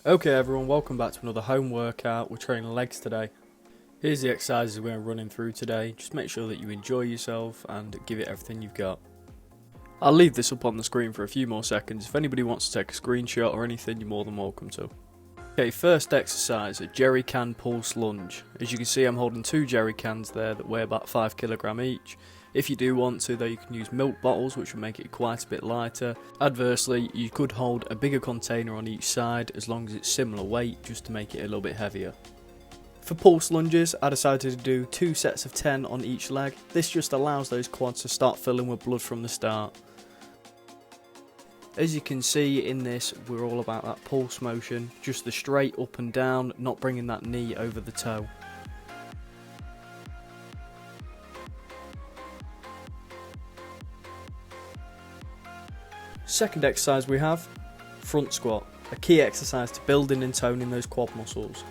Okay everyone, welcome back to another home workout. We're training legs today. Here's the exercises we're running through today. Just make sure that you enjoy yourself and give it everything you've got. I'll leave this up on the screen for a few more seconds. If anybody wants to take a screenshot or anything, you're more than welcome to. Okay, first exercise, a jerry can pulse lunge. As you can see, I'm holding two jerry cans there that weigh about 5 kg each. If you do want to, though, you can use milk bottles, which will make it quite a bit lighter. Adversely, you could hold a bigger container on each side as long as it's similar weight, just to make it a little bit heavier. For pulse lunges, I decided to do 2 sets of 10 on each leg. This just allows those quads to start filling with blood from the start. As you can see in this, we're all about that pulse motion, just the straight up and down, not bringing that knee over the toe. Second exercise we have, front squat, a key exercise to building and toning those quad muscles.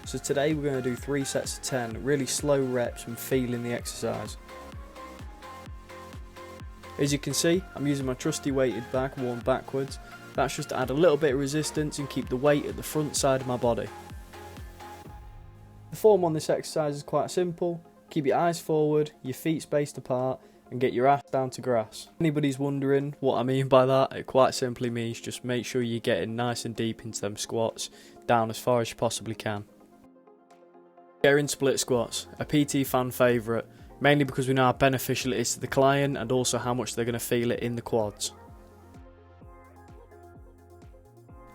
So today we're going to do 3 sets of 10, really slow reps and feeling the exercise. As you can see, I'm using my trusty weighted bag worn backwards. That's just to add a little bit of resistance and keep the weight at the front side of my body. The form on this exercise is quite simple. Keep your eyes forward, your feet spaced apart, and get your ass down to grass. If anybody's wondering what I mean by that, it quite simply means just make sure you're getting nice and deep into them squats, down as far as you possibly can. Getting split squats, a PT fan favourite, mainly because we know how beneficial it is to the client and also how much they're going to feel it in the quads.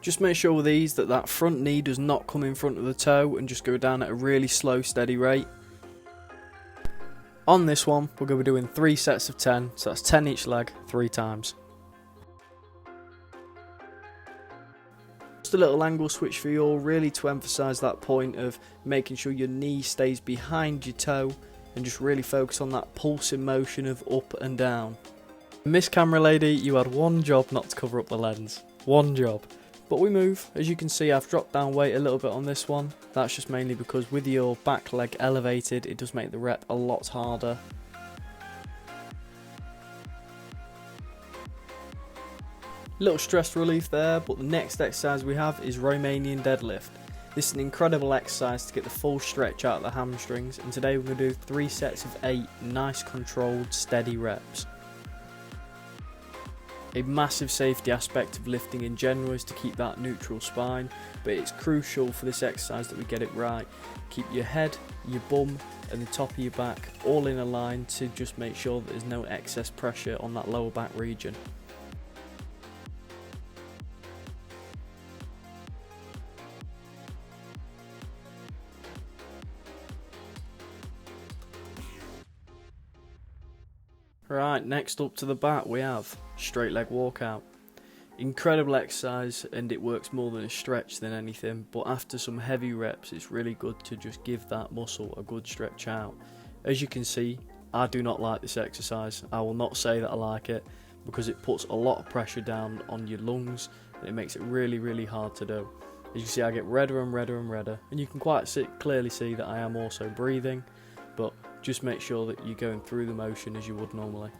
Just make sure with these that front knee does not come in front of the toe and just go down at a really slow, steady rate. On this one, we're going to be doing 3 sets of 10, so that's 10 each leg, 3 times. Just a little angle switch for you all, really to emphasise that point of making sure your knee stays behind your toe and just really focus on that pulsing motion of up and down. Miss Camera Lady, you had one job not to cover up the lens. One job. But we move. As you can see, I've dropped down weight a little bit on this one. That's just mainly because with your back leg elevated, it does make the rep a lot harder. Little stress relief there, but the next exercise we have is Romanian Deadlift. This is an incredible exercise to get the full stretch out of the hamstrings, and today we're going to do 3 sets of 8 nice controlled steady reps. A massive safety aspect of lifting in general is to keep that neutral spine, but it's crucial for this exercise that we get it right. Keep your head, your bum and the top of your back all in a line to just make sure that there's no excess pressure on that lower back region. Right, next up to the back we have straight leg walkout. Incredible exercise, and it works more than a stretch than anything, but after some heavy reps it's really good to just give that muscle a good stretch out. As you can see, I do not like this exercise. I will not say that I like it because it puts a lot of pressure down on your lungs and it makes it really hard to do. As you see, I get redder and redder and redder, and you can quite clearly see that I am also breathing, but just make sure that you're going through the motion as you would normally.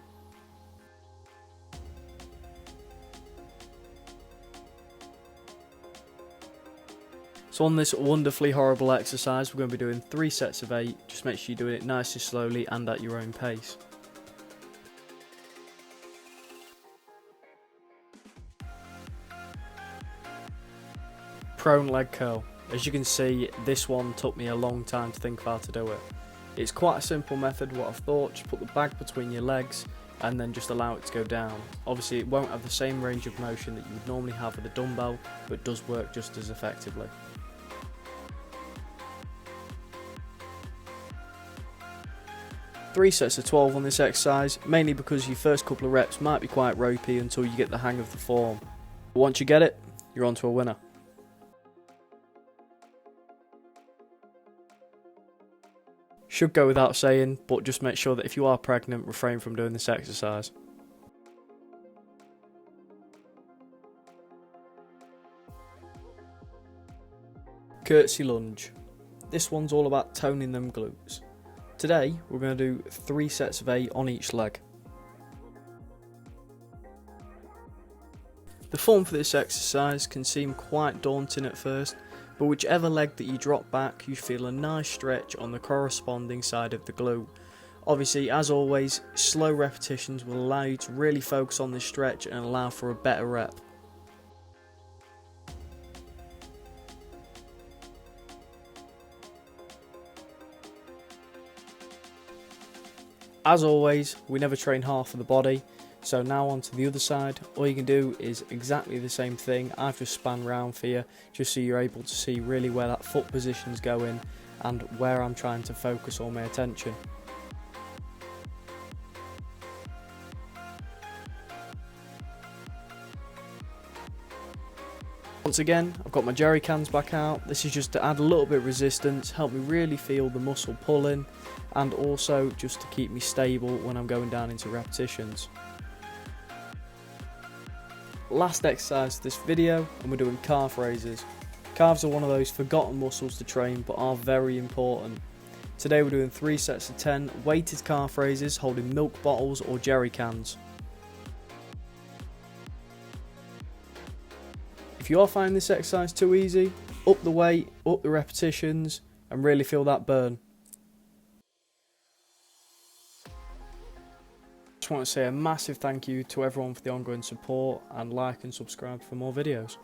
So on this wonderfully horrible exercise, we're going to be doing 3 sets of 8. Just make sure you're doing it nice and slowly and at your own pace. Prone leg curl. As you can see, this one took me a long time to think of how to do it. It's quite a simple method, what I've thought. Just put the bag between your legs and then just allow it to go down. Obviously it won't have the same range of motion that you would normally have with a dumbbell, but it does work just as effectively. Three sets of 12 on this exercise, mainly because your first couple of reps might be quite ropey until you get the hang of the form. But once you get it, you're on to a winner. Should go without saying, but just make sure that if you are pregnant, refrain from doing this exercise. Curtsy Lunge. This one's all about toning them glutes. Today, we're going to do 3 sets of 8 on each leg. The form for this exercise can seem quite daunting at first, but whichever leg that you drop back, you feel a nice stretch on the corresponding side of the glute. Obviously, as always, slow repetitions will allow you to really focus on this stretch and allow for a better rep. As always, we never train half of the body, so now on to the other side. All you can do is exactly the same thing. I've just spun round for you, just so you're able to see really where that foot position's going and where I'm trying to focus all my attention. Once again, I've got my jerry cans back out. This is just to add a little bit of resistance, help me really feel the muscle pulling, and also just to keep me stable when I'm going down into repetitions. Last exercise for this video, and we're doing calf raises. Calves are one of those forgotten muscles to train, but are very important. Today we're doing 3 sets of 10 weighted calf raises holding milk bottles or jerry cans. If you are finding this exercise too easy, up the weight, up the repetitions, and really feel that burn. Just want to say a massive thank you to everyone for the ongoing support, and like and subscribe for more videos.